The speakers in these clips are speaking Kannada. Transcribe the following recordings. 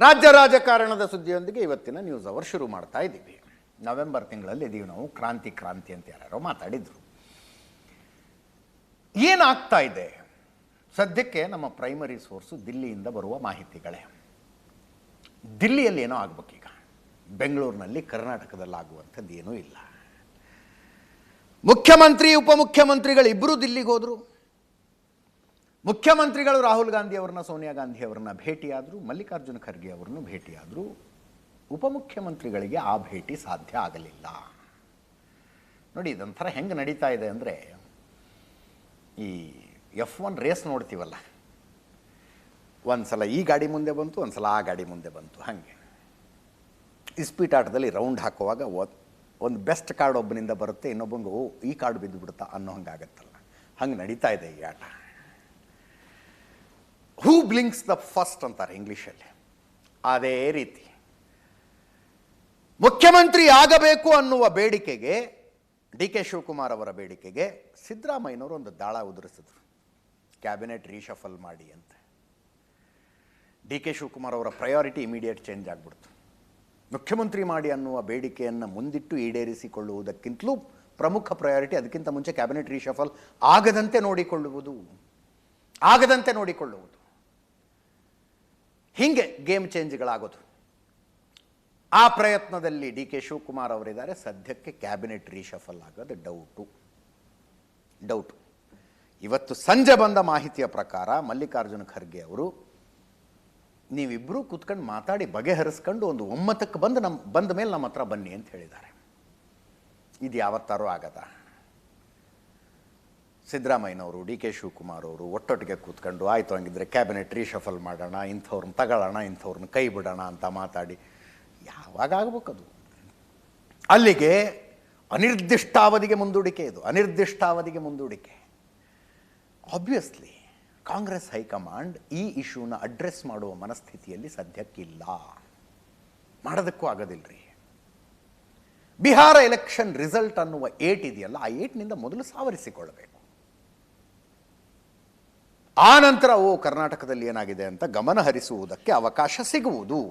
ರಾಜ್ಯ ರಾಜಕಾರಣದ ಸುದ್ದಿಯೊಂದಿಗೆ ಇವತ್ತಿನ ನ್ಯೂಸ್ ಅವರ್ ಶುರು ಮಾಡ್ತಾ ಇದ್ದೀವಿ. ನವೆಂಬರ್ ತಿಂಗಳಲ್ಲಿ ಇದೀವಿ ನಾವು. ಕ್ರಾಂತಿ ಅಂತ ಯಾರ್ಯಾರೋ ಮಾತಾಡಿದ್ರು. ಏನಾಗ್ತಾ ಇದೆ ಸದ್ಯಕ್ಕೆ? ನಮ್ಮ ಪ್ರೈಮರಿ ಸೋರ್ಸು ದಿಲ್ಲಿಯಿಂದ ಬರುವ ಮಾಹಿತಿಗಳೇ. ದಿಲ್ಲಿಯಲ್ಲಿ ಏನೋ ಆಗ್ಬೇಕೀಗ, ಬೆಂಗಳೂರಿನಲ್ಲಿ ಕರ್ನಾಟಕದಲ್ಲಾಗುವಂಥದ್ದು ಏನೂ ಇಲ್ಲ. ಮುಖ್ಯಮಂತ್ರಿ ಉಪಮುಖ್ಯಮಂತ್ರಿಗಳು ಇಬ್ಬರು ದಿಲ್ಲಿಗೆ ಹೋದರು. ಮುಖ್ಯಮಂತ್ರಿಗಳು ರಾಹುಲ್ ಗಾಂಧಿ ಅವರನ್ನ, ಸೋನಿಯಾ ಗಾಂಧಿ ಅವರನ್ನ ಭೇಟಿಯಾದರು, ಮಲ್ಲಿಕಾರ್ಜುನ ಖರ್ಗೆ ಅವರನ್ನು ಭೇಟಿಯಾದರು. ಉಪಮುಖ್ಯಮಂತ್ರಿಗಳಿಗೆ ಆ ಭೇಟಿ ಸಾಧ್ಯ ಆಗಲಿಲ್ಲ. ನೋಡಿ, ಇದೊಂಥರ ಹೆಂಗೆ ನಡೀತಾ ಇದೆ ಅಂದರೆ, ಈ F1 ರೇಸ್ ನೋಡ್ತೀವಲ್ಲ, ಒಂದು ಸಲ ಈ ಗಾಡಿ ಮುಂದೆ ಬಂತು, ಒಂದು ಸಲ ಆ ಗಾಡಿ ಮುಂದೆ ಬಂತು. ಹಾಗೆ ಇಸ್ಪೀಟಾಟದಲ್ಲಿ ರೌಂಡ್ ಹಾಕುವಾಗ ಒಂದು ಬೆಸ್ಟ್ ಕಾರ್ಡ್ ಒಬ್ಬನಿಂದ ಬರುತ್ತೆ, ಇನ್ನೊಬ್ಬಂಗೆ ಓ ಈ ಕಾರ್ಡ್ ಬಿದ್ದು ಬಿಡುತ್ತಾ ಅನ್ನೋ ಹಂಗಾಗತ್ತಲ್ಲ, ಹಂಗೆ ನಡೀತಾ ಇದೆ ಈ ಆಟ. ಹೂ ಬ್ಲಿಂಕ್ಸ್ ದ ಫಸ್ಟ್ ಅಂತಾರೆ ಇಂಗ್ಲೀಷಲ್ಲಿ. ಅದೇ ರೀತಿ ಮುಖ್ಯಮಂತ್ರಿ ಆಗಬೇಕು ಅನ್ನುವ ಬೇಡಿಕೆಗೆ, DK ಶಿವಕುಮಾರ್ ಅವರ ಬೇಡಿಕೆಗೆ ಸಿದ್ದರಾಮಯ್ಯನವರು ಒಂದು ದಾಳ ಉದುರಿಸಿದ್ರು, ಕ್ಯಾಬಿನೆಟ್ ರೀಶಫಲ್ ಮಾಡಿ ಅಂತ. DK ಶಿವಕುಮಾರ್ ಅವರ ಪ್ರಯಾರಿಟಿ ಇಮಿಡಿಯೇಟ್ ಚೇಂಜ್ ಆಗಿಬಿಡ್ತು. ಮುಖ್ಯಮಂತ್ರಿ ಮಾಡಿ ಅನ್ನುವ ಬೇಡಿಕೆಯನ್ನು ಮುಂದಿಟ್ಟು ಈಡೇರಿಸಿಕೊಳ್ಳುವುದಕ್ಕಿಂತಲೂ ಪ್ರಮುಖ ಪ್ರಯಾರಿಟಿ ಅದಕ್ಕಿಂತ ಮುಂಚೆ ಕ್ಯಾಬಿನೆಟ್ ರೀಶಫಲ್ ಆಗದಂತೆ ನೋಡಿಕೊಳ್ಳುವುದು. ಹೀಗೆ ಗೇಮ್ ಚೇಂಜ್ಗಳಾಗೋದು. ಆ ಪ್ರಯತ್ನದಲ್ಲಿ DK ಶಿವಕುಮಾರ್ ಅವರಿದ್ದಾರೆ. ಸದ್ಯಕ್ಕೆ ಕ್ಯಾಬಿನೆಟ್ ರೀಶಫಲ್ ಆಗೋದು ಡೌಟು. ಇವತ್ತು ಸಂಜೆ ಬಂದ ಮಾಹಿತಿಯ ಪ್ರಕಾರ ಮಲ್ಲಿಕಾರ್ಜುನ ಖರ್ಗೆ ಅವರು, ನೀವಿಬ್ಬರೂ ಕೂತ್ಕೊಂಡು ಮಾತಾಡಿ ಬಗೆಹರಿಸ್ಕೊಂಡು ಒಂದು ಒಮ್ಮತಕ್ಕೆ ಬಂದ ಮೇಲೆ ನಮ್ಮ ಹತ್ರ ಬನ್ನಿ ಅಂತ ಹೇಳಿದ್ದಾರೆ. ಇದು ಯಾವತ್ತಾರೂ ಆಗದ. ಸಿದ್ದರಾಮಯ್ಯನವರು, DK ಶಿವಕುಮಾರ್ ಅವರು ಒಟ್ಟೊಟ್ಟಿಗೆ ಕೂತ್ಕೊಂಡು ಆಯಿತು ಹಂಗಿದ್ರೆ ಕ್ಯಾಬಿನೆಟ್ ರೀಶಫಲ್ ಮಾಡೋಣ, ಇಂಥವ್ರನ್ನ ತಗೊಳ್ಳೋಣ, ಇಂಥವ್ರನ್ನ ಕೈ ಬಿಡೋಣ ಅಂತ ಮಾತಾಡಿ ಯಾವಾಗ ಆಗ್ಬೇಕದು? ಅಲ್ಲಿಗೆ ಅನಿರ್ದಿಷ್ಟಾವಧಿಗೆ ಮುಂದೂಡಿಕೆ. ಆಬ್ವಿಯಸ್ಲಿ ಕಾಂಗ್ರೆಸ್ ಹೈಕಮಾಂಡ್ ಈ ಇಶ್ಯೂನ ಅಡ್ರೆಸ್ ಮಾಡುವ ಮನಸ್ಥಿತಿಯಲ್ಲಿ ಸದ್ಯಕ್ಕಿಲ್ಲ, ಮಾಡೋದಕ್ಕೂ ಆಗೋದಿಲ್ಲರಿ. ಬಿಹಾರ ಎಲೆಕ್ಷನ್ ರಿಸಲ್ಟ್ ಅನ್ನುವ ಏಟ್ ಇದೆಯಲ್ಲ, ಆ ಏಟ್ನಿಂದ ಮೊದಲು ಸಾವರಿಸಿಕೊಳ್ಳಬೇಕು. ಆ ನಂತರ ಕರ್ನಾಟಕದಲ್ಲಿ ಏನಾಗಿದೆ ಅಂತ ಗಮನ ಹರಿಸುವುದಕ್ಕೆ ಅವಕಾಶ ಸಿಗುವುದು.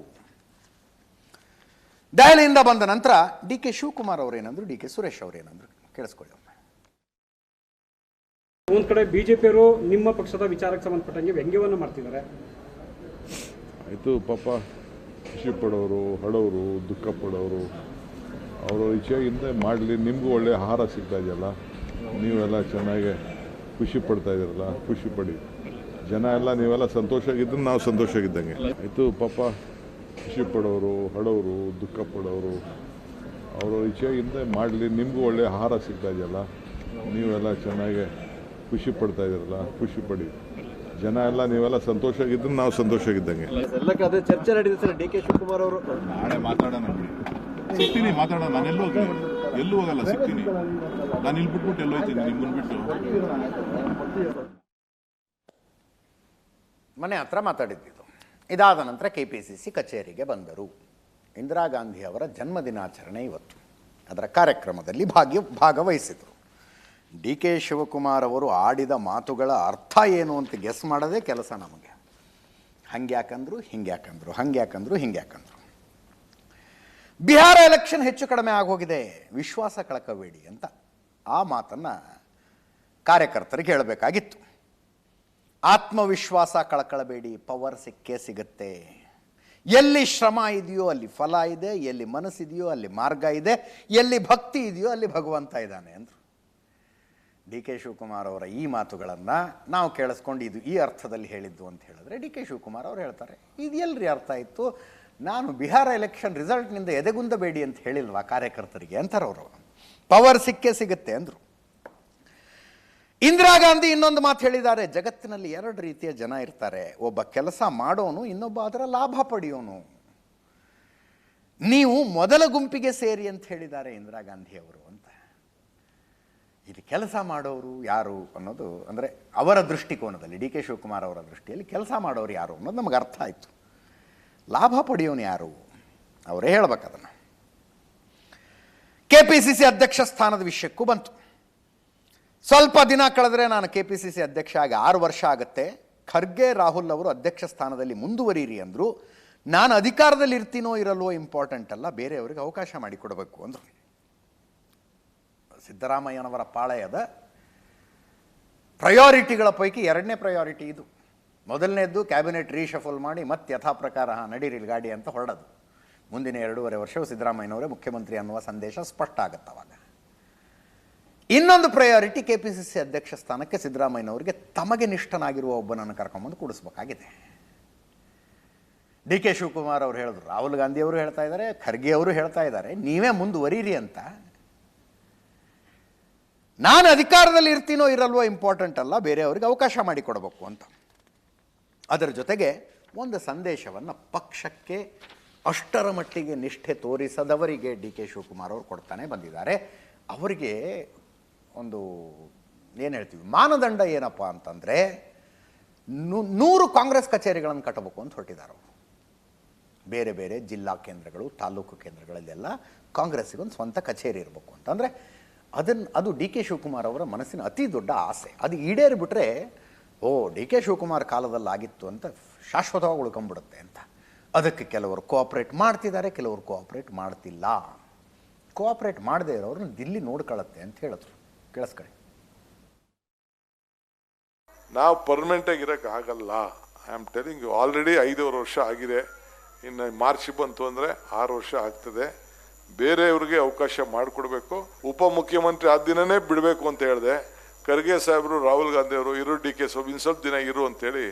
ದೆಹಲಿಯಿಂದ ಬಂದ ನಂತರ DK ಶಿವಕುಮಾರ್ ಅವರೇನಂದ್ರು, DK ಸುರೇಶ್ ಅವರೇನಂದ್ರು ಕೇಳಿಸ್ಕೊಳ್ಳಿ. ಒಂದ್ ಕಡೆ ಬಿಜೆಪಿಯವರು ನಿಮ್ಮ ಪಕ್ಷದ ವಿಚಾರಕ್ಕೆ ಸಂಬಂಧಪಟ್ಟಂಗೆ ವ್ಯಂಗ್ಯವನ್ನು ಮಾಡ್ತಿದ್ದಾರೆ. ಆಯಿತು, ಪಾಪ ಖುಷಿ ಪಡೋರು, ಹಳೋರು, ದುಃಖ ಪಡೋರು ಅವರು ಇಚ್ಛೆಯಿಂದ ಮಾಡಲಿ. ನಿಮಗೂ ಒಳ್ಳೆ ಆಹಾರ ಸಿಗ್ತಾ ಇದೆಯಲ್ಲ, ನೀವೆಲ್ಲ ಚೆನ್ನಾಗಿ ಖುಷಿ ಪಡ್ತಾ ಇದ್ದೀರಲ್ಲ, ಖುಷಿ ಪಡಿ. ಜನ ಎಲ್ಲ ನೀವೆಲ್ಲ ಸಂತೋಷವಾಗಿದ್ದು ನಾವು ಸಂತೋಷವಾಗಿದ್ದಂಗೆ. ಆಯಿತು, ಪಾಪ ಖುಷಿ ಪಡೋರು, ಹಳೋರು, ದುಃಖ ಪಡೋರು ಅವರು ಇಚ್ಛೆಯಿಂದ ಮಾಡಲಿ. ನಿಮಗೂ ಒಳ್ಳೆ ಆಹಾರ ಸಿಗ್ತಾ ಇದೆಯಲ್ಲ, ನೀವೆಲ್ಲ ಚೆನ್ನಾಗಿ ಖುಷಿ ಪಡ್ತಾ ಇದ್ದೀರಲ್ಲ, ಖುಷಿ ಪಡಿ. ಜನ ಎಲ್ಲ ನೀವೆಲ್ಲ ಸಂತೋಷವಾಗಿದ್ದು ನಾವು ಸಂತೋಷವಾಗಿದ್ದಂಗೆ. ಚರ್ಚೆ ನಡೀತಿದೆ ಸರ್. DK ಶಿವಕುಮಾರ್ ಅವರು ನಾಳೆ ಮಾತಾಡೋಣ, ಸಿಗ್ತೀನಿ, ಮಾತಾಡೋಣ. ನಾನು ಎಲ್ಲೂ ಹೋಗಲ್ಲ, ಸಿಗ್ತೀನಿ. ನಾನು ಇಲ್ಲಿ ಬಿಟ್ಬಿಟ್ಟು ಎಲ್ಲೋಯ್ತೀನಿ, ನಿಮ್ಮನ್ನು ಬಿಟ್ಟು. ಮನೆ ಹತ್ರ ಮಾತಾಡಿದ್ದು. ಇದಾದ ನಂತರ KPCC ಕಚೇರಿಗೆ ಬಂದರು. ಇಂದಿರಾ ಗಾಂಧಿ ಅವರ ಜನ್ಮದಿನಾಚರಣೆ ಇವತ್ತು. ಅದರ ಕಾರ್ಯಕ್ರಮದಲ್ಲಿ ಭಾಗವಹಿಸಿದರು. DK ಶಿವಕುಮಾರ್ ಅವರು ಆಡಿದ ಮಾತುಗಳ ಅರ್ಥ ಏನು ಅಂತ ಗೆಸ್ ಮಾಡೋದೇ ಕೆಲಸ ನಮಗೆ. ಹಂಗ್ಯಾಕಂದ್ರು. ಬಿಹಾರ ಎಲೆಕ್ಷನ್ ಹೆಚ್ಚು ಕಡಿಮೆ ಆಗೋಗಿದೆ, ವಿಶ್ವಾಸ ಕಳಕಬೇಡಿ ಅಂತ ಆ ಮಾತನ್ನು ಕಾರ್ಯಕರ್ತರಿಗೆ ಹೇಳಬೇಕಾಗಿತ್ತು. ಆತ್ಮವಿಶ್ವಾಸ ಕಳ್ಕೊಳ್ಳಬೇಡಿ, ಪವರ್ ಸಿಕ್ಕೇ ಸಿಗುತ್ತೆ. ಎಲ್ಲಿ ಶ್ರಮ ಇದೆಯೋ ಅಲ್ಲಿ ಫಲ ಇದೆ, ಎಲ್ಲಿ ಮನಸ್ಸಿದೆಯೋ ಅಲ್ಲಿ ಮಾರ್ಗ ಇದೆ, ಎಲ್ಲಿ ಭಕ್ತಿ ಇದೆಯೋ ಅಲ್ಲಿ ಭಗವಂತ ಇದ್ದಾನೆ ಅಂದರು. DK ಶಿವಕುಮಾರ್ ಅವರ ಈ ಮಾತುಗಳನ್ನು ನಾವು ಕೇಳಿಸ್ಕೊಂಡು ಇದು ಈ ಅರ್ಥದಲ್ಲಿ ಹೇಳಿದ್ದು ಅಂತ ಹೇಳಿದ್ರೆ, DK ಶಿವಕುಮಾರ್ ಅವರು ಹೇಳ್ತಾರೆ, ಇದು ಎಲ್ರಿ ಅರ್ಥ ಇತ್ತು? ನಾನು ಬಿಹಾರ ಎಲೆಕ್ಷನ್ ರಿಸಲ್ಟ್ನಿಂದ ಎದೆಗುಂದಬೇಡಿ ಅಂತ ಹೇಳಿಲ್ವಾ ಕಾರ್ಯಕರ್ತರಿಗೆ ಅಂತಾರೆ ಅವರು. ಪವರ್ ಸಿಕ್ಕೇ ಸಿಗುತ್ತೆ ಅಂದರು. ಇಂದಿರಾ ಗಾಂಧಿ ಇನ್ನೊಂದು ಮಾತು ಹೇಳಿದ್ದಾರೆ, ಜಗತ್ತಿನಲ್ಲಿ ಎರಡು ರೀತಿಯ ಜನ ಇರ್ತಾರೆ, ಒಬ್ಬ ಕೆಲಸ ಮಾಡೋನು, ಇನ್ನೊಬ್ಬ ಅದರ ಲಾಭ ಪಡೆಯೋನು. ನೀವು ಮೊದಲ ಗುಂಪಿಗೆ ಸೇರಿ ಅಂತ ಹೇಳಿದ್ದಾರೆ ಇಂದಿರಾ ಗಾಂಧಿ ಅವರು ಅಂತ. ಇಲ್ಲಿ ಕೆಲಸ ಮಾಡೋರು ಯಾರು ಅನ್ನೋದು, ಅಂದರೆ ಅವರ ದೃಷ್ಟಿಕೋನದಲ್ಲಿ, DK ಶಿವಕುಮಾರ್ ಅವರ ದೃಷ್ಟಿಯಲ್ಲಿ ಕೆಲಸ ಮಾಡೋರು ಯಾರು ಅನ್ನೋದು ನಮಗೆ ಅರ್ಥ ಆಯಿತು. ಲಾಭ ಪಡೆಯೋನು ಯಾರು ಅವರೇ ಹೇಳ್ಬೇಕು ಅದನ್ನು. KPCC ಅಧ್ಯಕ್ಷ ಸ್ಥಾನದ ವಿಷಯಕ್ಕೂ ಬಂತು. ಸ್ವಲ್ಪ ದಿನ ಕಳೆದ್ರೆ ನಾನು KPCC ಅಧ್ಯಕ್ಷ ಆಗಿ 6 ವರ್ಷ ಆಗುತ್ತೆ, ಖರ್ಗೆ ರಾಹುಲ್ ಅವರು ಅಧ್ಯಕ್ಷ ಸ್ಥಾನದಲ್ಲಿ ಮುಂದುವರಿಯಿರಿ ಅಂದರು. ನಾನು ಅಧಿಕಾರದಲ್ಲಿ ಇರ್ತೀನೋ ಇರಲ್ವೋ ಇಂಪಾರ್ಟೆಂಟ್ ಅಲ್ಲ, ಬೇರೆಯವರಿಗೆ ಅವಕಾಶ ಮಾಡಿಕೊಡಬೇಕು ಅಂದರು. ಸಿದ್ದರಾಮಯ್ಯನವರ ಪಾಳೆಯದ ಪ್ರಯಾರಿಟಿಗಳ ಪೈಕಿ ಎರಡನೇ ಪ್ರಯಾರಿಟಿ ಇದು. ಮೊದಲನೇದ್ದು ಕ್ಯಾಬಿನೆಟ್ ರೀಶಫಲ್ ಮಾಡಿ ಮತ್ತೆ ಯಥಾ ಪ್ರಕಾರ ನಡೀರಿಲ್ ಗಾಡಿ ಅಂತ ಹೊರಡೋದು. ಮುಂದಿನ 2.5 ವರ್ಷವು ಸಿದ್ದರಾಮಯ್ಯನವರೇ ಮುಖ್ಯಮಂತ್ರಿ ಅನ್ನುವ ಸಂದೇಶ ಸ್ಪಷ್ಟ ಆಗುತ್ತೆ ಅವಾಗ. ಇನ್ನೊಂದು ಪ್ರಯಾರಿಟಿ KPCC ಅಧ್ಯಕ್ಷ ಸ್ಥಾನಕ್ಕೆ ಸಿದ್ದರಾಮಯ್ಯನವರಿಗೆ ತಮಗೆ ನಿಷ್ಠನಾಗಿರುವ ಒಬ್ಬನನ್ನು ಕರ್ಕೊಂಬಂದು ಕೂಡಿಸ್ಬೇಕಾಗಿದೆ. DK ಶಿವಕುಮಾರ್ ಅವರು ಹೇಳಿದ್ರು, ರಾಹುಲ್ ಗಾಂಧಿ ಅವರು ಹೇಳ್ತಾ ಇದ್ದಾರೆ, ಖರ್ಗೆ ಅವರು ಹೇಳ್ತಾ ಇದ್ದಾರೆ, ನೀವೇ ಮುಂದುವರೀರಿ ಅಂತ. ನಾನು ಅಧಿಕಾರದಲ್ಲಿ ಇರ್ತೀನೋ ಇರಲ್ವೋ ಇಂಪಾರ್ಟೆಂಟ್ ಅಲ್ಲ, ಬೇರೆಯವರಿಗೆ ಅವಕಾಶ ಮಾಡಿಕೊಡಬೇಕು ಅಂತ. ಅದರ ಜೊತೆಗೆ ಒಂದು ಸಂದೇಶವನ್ನು ಪಕ್ಷಕ್ಕೆ ಅಷ್ಟರ ಮಟ್ಟಿಗೆ ನಿಷ್ಠೆ ತೋರಿಸದವರಿಗೆ DK ಶಿವಕುಮಾರ್ ಅವರು ಕೊಡ್ತಾನೆ ಬಂದಿದ್ದಾರೆ. ಅವರಿಗೆ ಒಂದು ಏನು ಹೇಳ್ತೀವಿ ಮಾನದಂಡ ಏನಪ್ಪ ಅಂತಂದರೆ 100 ಕಾಂಗ್ರೆಸ್ ಕಚೇರಿಗಳನ್ನು ಕಟ್ಟಬೇಕು ಅಂತ ಹೊರಟಿದ್ದಾರೆ ಅವರು. ಬೇರೆ ಬೇರೆ ಜಿಲ್ಲಾ ಕೇಂದ್ರಗಳು, ತಾಲೂಕು ಕೇಂದ್ರಗಳಲ್ಲೆಲ್ಲ ಕಾಂಗ್ರೆಸ್ಸಿಗೊಂದು ಸ್ವಂತ ಕಚೇರಿ ಇರಬೇಕು ಅಂತಂದರೆ ಅದು DK ಶಿವಕುಮಾರ್ ಅವರ ಮನಸ್ಸಿನ ಅತಿ ದೊಡ್ಡ ಆಸೆ. ಅದು ಈಡೇರಿಬಿಟ್ರೆ DK ಶಿವಕುಮಾರ್ ಕಾಲದಲ್ಲಿ ಆಗಿತ್ತು ಅಂತ ಶಾಶ್ವತವಾಗಿ ಉಳ್ಕೊಂಡ್ಬಿಡುತ್ತೆ ಅಂತ. ಅದಕ್ಕೆ ಕೆಲವರು ಕೋಆಪ್ರೇಟ್ ಮಾಡ್ತಿದ್ದಾರೆ, ಕೆಲವರು ಕೋಆಪ್ರೇಟ್ ಮಾಡ್ತಿಲ್ಲ. ಕೋಆಪ್ರೇಟ್ ಮಾಡದೇ ಇರೋರನ್ನ ದಿಲ್ಲಿ ನೋಡ್ಕೊಳ್ಳುತ್ತೆ ಅಂತ ಹೇಳಿದ್ರು. ಕೇಳಿಸ್ಕೊಳ್ಳಿ. ನಾವು ಪರ್ಮನೆಂಟಾಗಿ ಇರೋಕ್ಕಾಗಲ್ಲ. I am telling you, already 5 ವರ್ಷ ಆಗಿದೆ. ಇನ್ನು ಮಾರ್ಚ್ ಬಂತು ಅಂದರೆ 6 ವರ್ಷ ಆಗ್ತದೆ. ಬೇರೆಯವ್ರಿಗೆ ಅವಕಾಶ ಮಾಡಿಕೊಡ್ಬೇಕು. ಉಪಮುಖ್ಯಮಂತ್ರಿ ಆದ ದಿನನೇ ಬಿಡಬೇಕು ಅಂತ ಹೇಳಿದೆ. ಖರ್ಗೆ ಸಾಹೇಬರು, ರಾಹುಲ್ ಗಾಂಧಿ ಅವರು ಇರು, DK ಇನ್ನು ಸ್ವಲ್ಪ ದಿನ ಇರು ಅಂತೇಳಿ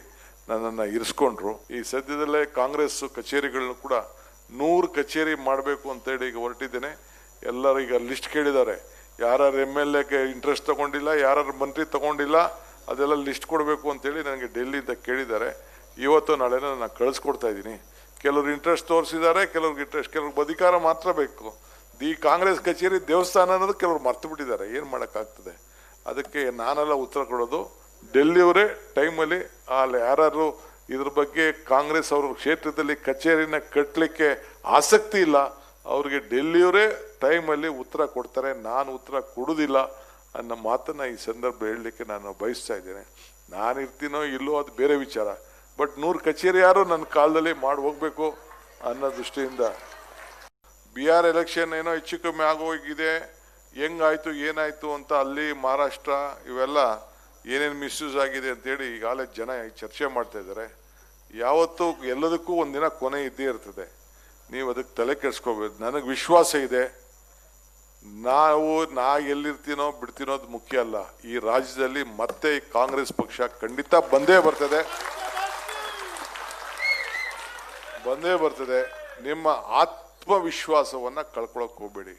ನನ್ನನ್ನು ಇರಿಸ್ಕೊಂಡ್ರು. ಈ ಸದ್ಯದಲ್ಲೇ ಕಾಂಗ್ರೆಸ್ ಕಚೇರಿಗಳನ್ನು ಕೂಡ 100 ಕಚೇರಿ ಮಾಡಬೇಕು ಅಂತೇಳಿ ಈಗ ಹೊರಟಿದ್ದೇನೆ. ಎಲ್ಲರೂ ಈಗ ಲಿಸ್ಟ್ ಕೇಳಿದ್ದಾರೆ. ಯಾರು MLA ಇಂಟ್ರೆಸ್ಟ್ ತಗೊಂಡಿಲ್ಲ, ಯಾರು ಮಂತ್ರಿ ತಗೊಂಡಿಲ್ಲ, ಅದೆಲ್ಲ ಲಿಸ್ಟ್ ಕೊಡಬೇಕು ಅಂತೇಳಿ ನನಗೆ ಡೆಲ್ಲಿಯಿಂದ ಕೇಳಿದ್ದಾರೆ. ಇವತ್ತು ನಾಳೆ ನಾನು ಕಳಿಸ್ಕೊಡ್ತಾ ಇದ್ದೀನಿ. ಕೆಲವರು ಇಂಟ್ರೆಸ್ಟ್ ತೋರಿಸಿದ್ದಾರೆ, ಕೆಲವ್ರಿಗೆ ಅಧಿಕಾರ ಮಾತ್ರ ಬೇಕು. ಈ ಕಾಂಗ್ರೆಸ್ ಕಚೇರಿ ದೇವಸ್ಥಾನ ಅನ್ನೋದು ಕೆಲವರು ಮರ್ತು ಬಿಟ್ಟಿದ್ದಾರೆ. ಏನು ಮಾಡೋಕ್ಕಾಗ್ತದೆ? ಅದಕ್ಕೆ ನಾನೆಲ್ಲ ಉತ್ತರ ಕೊಡೋದು. ಡೆಲ್ಲಿಯವರೇ ಟೈಮಲ್ಲಿ ಅಲ್ಲಿ ಯಾರು ಇದ್ರ ಬಗ್ಗೆ ಕಾಂಗ್ರೆಸ್ ಅವ್ರ ಕ್ಷೇತ್ರದಲ್ಲಿ ಕಚೇರಿನ ಕಟ್ಟಲಿಕ್ಕೆ ಆಸಕ್ತಿ ಇಲ್ಲ, ಅವ್ರಿಗೆ ಡೆಲ್ಲಿಯವರೇ ಟೈಮಲ್ಲಿ ಉತ್ತರ ಕೊಡ್ತಾರೆ. ನಾನು ಉತ್ತರ ಕೊಡೋದಿಲ್ಲ ಅನ್ನೋ ಮಾತನ್ನು ಈ ಸಂದರ್ಭ ಹೇಳಲಿಕ್ಕೆ ನಾನು ಬಯಸ್ತಾ ಇದ್ದೇನೆ. ನಾನು ಇರ್ತೀನೋ ಇಲ್ಲೋ ಅದು ಬೇರೆ ವಿಚಾರ. ಬಟ್ 100 ಕಚೇರಿ ಯಾರು ನನ್ನ ಕಾಲದಲ್ಲಿ ಮಾಡಿ ಹೋಗ್ಬೇಕು ಅನ್ನೋ ದೃಷ್ಟಿಯಿಂದ BR ಎಲೆಕ್ಷನ್ ಏನೋ ಹೆಚ್ಚು ಕಮ್ಮಿ ಆಗೋಗಿದೆ. ಹೆಂಗಾಯ್ತು ಏನಾಯ್ತು ಅಂತ ಅಲ್ಲಿ ಮಹಾರಾಷ್ಟ್ರ ಇವೆಲ್ಲ ಏನೇನು ಮಿಸ್ಯೂಸ್ ಆಗಿದೆ ಅಂತೇಳಿ ಈಗಾಗಲೇ ಜನ ಚರ್ಚೆ ಮಾಡ್ತಾ ಇದ್ದಾರೆ. ಯಾವತ್ತೂ ಎಲ್ಲದಕ್ಕೂ ಒಂದಿನ ಕೊನೆ ಇದ್ದೇ ಇರ್ತದೆ. ನೀವು ಅದಕ್ಕೆ ತಲೆ ಕೆಡಿಸ್ಕೋಬೇಕು. ನನಗೆ ವಿಶ್ವಾಸ ಇದೆ, ನಾ ಎಲ್ಲಿರ್ತೀನೋ ಬಿಡ್ತೀನೋ ಅದು ಮುಖ್ಯ ಅಲ್ಲ. ಈ ರಾಜ್ಯದಲ್ಲಿ ಮತ್ತೆ ಕಾಂಗ್ರೆಸ್ ಪಕ್ಷ ಖಂಡಿತ ಬಂದೇ ಬರ್ತದೆ. ನಿಮ್ಮ ಆತ್ಮವಿಶ್ವಾಸವನ್ನು ಕಳ್ಕೊಳಕ್ ಹೋಗ್ಬೇಡಿ.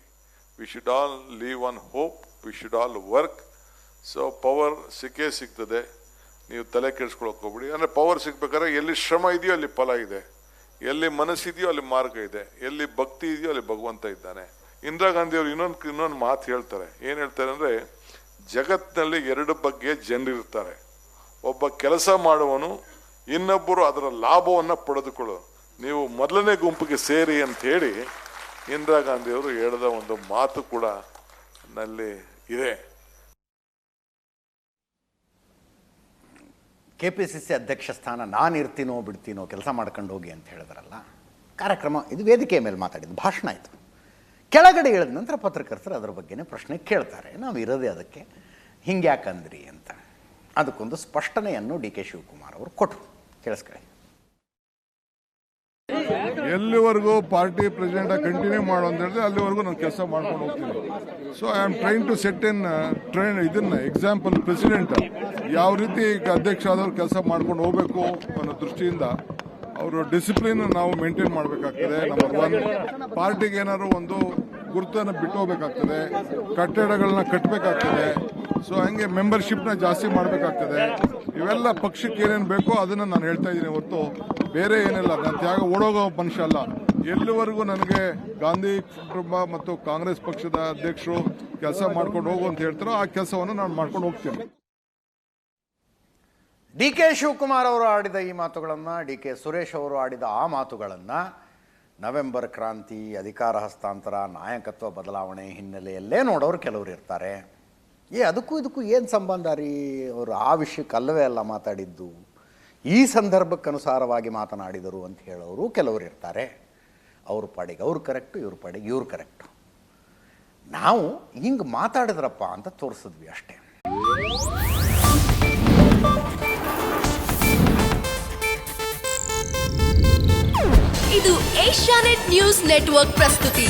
We should all leave on hope, we should all work. So power ಸಿಕ್ಕೇ ಸಿಗ್ತದೆ, ನೀವು ತಲೆ ಕೆಡಿಸ್ಕೊಳಕ್ ಹೋಗ್ಬೇಡಿ. ಅಂದರೆ ಪವರ್ ಸಿಗ್ಬೇಕಾದ್ರೆ ಎಲ್ಲಿ ಶ್ರಮ ಇದೆಯೋ ಅಲ್ಲಿ ಫಲ ಇದೆ, ಎಲ್ಲಿ ಮನಸ್ಸಿದೆಯೋ ಅಲ್ಲಿ ಮಾರ್ಗ ಇದೆ, ಎಲ್ಲಿ ಭಕ್ತಿ ಇದೆಯೋ ಅಲ್ಲಿ ಭಗವಂತ ಇದ್ದಾನೆ. ಇಂದಿರಾ ಗಾಂಧಿ ಅವರು ಇನ್ನೊಂದು ಮಾತು ಹೇಳ್ತಾರೆ. ಏನು ಹೇಳ್ತಾರೆ ಅಂದರೆ, ಜಗತ್ತಿನಲ್ಲಿ 2 ಬಗೆಯ ಜನರಿರ್ತಾರೆ. ಒಬ್ಬ ಕೆಲಸ ಮಾಡುವನು, ಇನ್ನೊಬ್ಬರು ಅದರ ಲಾಭವನ್ನು ಪಡೆದುಕೊಳ್ಳೋದು. ನೀವು ಮೊದಲನೇ ಗುಂಪಿಗೆ ಸೇರಿ ಅಂತ ಹೇಳಿ ಇಂದಿರಾ ಗಾಂಧಿ ಅವರು ಹೇಳಿದ ಒಂದು ಮಾತು ಕೂಡ ನಲ್ಲಿ ಇದೆ. KPCC ಅಧ್ಯಕ್ಷ ಸ್ಥಾನ ನಾನು ಇರ್ತೀನೋ ಬಿಡ್ತೀನೋ ಕೆಲಸ ಮಾಡ್ಕೊಂಡು ಹೋಗಿ ಅಂತ ಹೇಳಿದ್ರಲ್ಲ. ಕಾರ್ಯಕ್ರಮ ಇದು ವೇದಿಕೆಯ ಮೇಲೆ ಮಾತಾಡಿದ್ದು ಭಾಷಣ ಆಯಿತು. ಕೆಳಗಡೆ ಇಳಿದ ನಂತರ ಪತ್ರಕರ್ತರು ಅದರ ಬಗ್ಗೆನೇ ಪ್ರಶ್ನೆ ಕೇಳ್ತಾರೆ. ನಾವು ಇರೋದೇ ಅದಕ್ಕೆ, ಹಿಂಗೆ ಯಾಕಂದ್ರಿ ಅಂತ. ಅದಕ್ಕೊಂದು ಸ್ಪಷ್ಟನೆಯನ್ನು DK ಶಿವಕುಮಾರ್ ಅವರು ಕೊಟ್ಟರು. ಕೇಳಿಸ್ಕೊಳ್ಳಿ. ಎಲ್ಲಿವರೆಗೂ ಪಾರ್ಟಿ ಪ್ರೆಸಿಡೆಂಟ್ ಕಂಟಿನ್ಯೂ ಮಾಡೋ ಅಂತ ಹೇಳಿದ್ರೆ ಅಲ್ಲಿವರೆಗೂ ನಾನು ಕೆಲಸ ಮಾಡ್ಕೊಂಡು ಹೋಗ್ತೀನಿ. So I am trying to set in ಇದನ್ನ ಎಕ್ಸಾಂಪಲ್ ಪ್ರೆಸಿಡೆಂಟ್ ಯಾವ ರೀತಿ ಅಧ್ಯಕ್ಷ ಆದವ್ರು ಕೆಲಸ ಮಾಡ್ಕೊಂಡು ಹೋಗ್ಬೇಕು ಅನ್ನೋ ದೃಷ್ಟಿಯಿಂದ ಅವರು ಡಿಸಿಪ್ಲಿನ್ ನಾವು ಮೇಂಟೈನ್ ಮಾಡಬೇಕಾಗ್ತದೆ. ನಂಬರ್ 1, ಪಾರ್ಟಿಗೆ ಏನಾದ್ರು ಒಂದು ಗುರುತನ್ನು ಬಿಟ್ಟು ಹೋಗ್ಬೇಕಾಗ್ತದೆ, ಕಟ್ಟಡಗಳನ್ನ ಕಟ್ಟಬೇಕಾಗ್ತದೆ. ಸೊ ಹಂಗೆ ಮೆಂಬರ್ಶಿಪ್ನ ಜಾಸ್ತಿ ಮಾಡಬೇಕಾಗ್ತದೆ. ಇವೆಲ್ಲ ಪಕ್ಷಕ್ಕೆ ಏನೇನು ಬೇಕೋ ಅದನ್ನು ನಾನು ಹೇಳ್ತಾ ಇದ್ದೀನಿ ಹೊರತು ಬೇರೆ ಏನಿಲ್ಲ. ನಾನು ತ್ಯಾಗ ಓಡೋಗೋ ಮನುಷ್ಯ ಅಲ್ಲ. ಎಲ್ಲಿವರೆಗೂ ನನಗೆ ಗಾಂಧಿ ಕುಟುಂಬ ಮತ್ತು ಕಾಂಗ್ರೆಸ್ ಪಕ್ಷದ ಅಧ್ಯಕ್ಷರು ಕೆಲಸ ಮಾಡ್ಕೊಂಡು ಹೋಗು ಅಂತ ಹೇಳ್ತಾರೋ ಆ ಕೆಲಸವನ್ನು ನಾನು ಮಾಡ್ಕೊಂಡು ಹೋಗ್ತೀನಿ. DK ಶಿವಕುಮಾರ್ ಅವರು ಆಡಿದ ಈ ಮಾತುಗಳನ್ನು, DK ಸುರೇಶ್ ಅವರು ಆಡಿದ ಆ ಮಾತುಗಳನ್ನು ನವೆಂಬರ್ ಕ್ರಾಂತಿ, ಅಧಿಕಾರ ಹಸ್ತಾಂತರ, ನಾಯಕತ್ವ ಬದಲಾವಣೆ ಹಿನ್ನೆಲೆಯಲ್ಲೇ ನೋಡೋರು ಕೆಲವರು ಇರ್ತಾರೆ. ಅದಕ್ಕೂ ಇದಕ್ಕೂ ಏನು ಸಂಬಂಧ ರೀ, ಅವರು ಆ ವಿಷಯಕ್ಕೆ ಅಲ್ಲವೇ ಅಲ್ಲ ಮಾತಾಡಿದ್ದು, ಈ ಸಂದರ್ಭಕ್ಕನುಸಾರವಾಗಿ ಮಾತನಾಡಿದರು ಅಂತ ಹೇಳೋರು ಕೆಲವರು ಇರ್ತಾರೆ. ಅವ್ರ ಪಾಡಿಗೆ ಅವ್ರು ಕರೆಕ್ಟು, ಇವ್ರ ಪಾಡಿಗೆ ಇವ್ರು ಕರೆಕ್ಟು. ನಾವು ಹಿಂಗೆ ಮಾತಾಡಿದ್ರಪ್ಪ ಅಂತ ತೋರಿಸಿದ್ವಿ ಅಷ್ಟೇ. ಇದು ಏಷ್ಯಾನೆಟ್ ನ್ಯೂಸ್ ನೆಟ್ವರ್ಕ್ ಪ್ರಸ್ತುತಿ.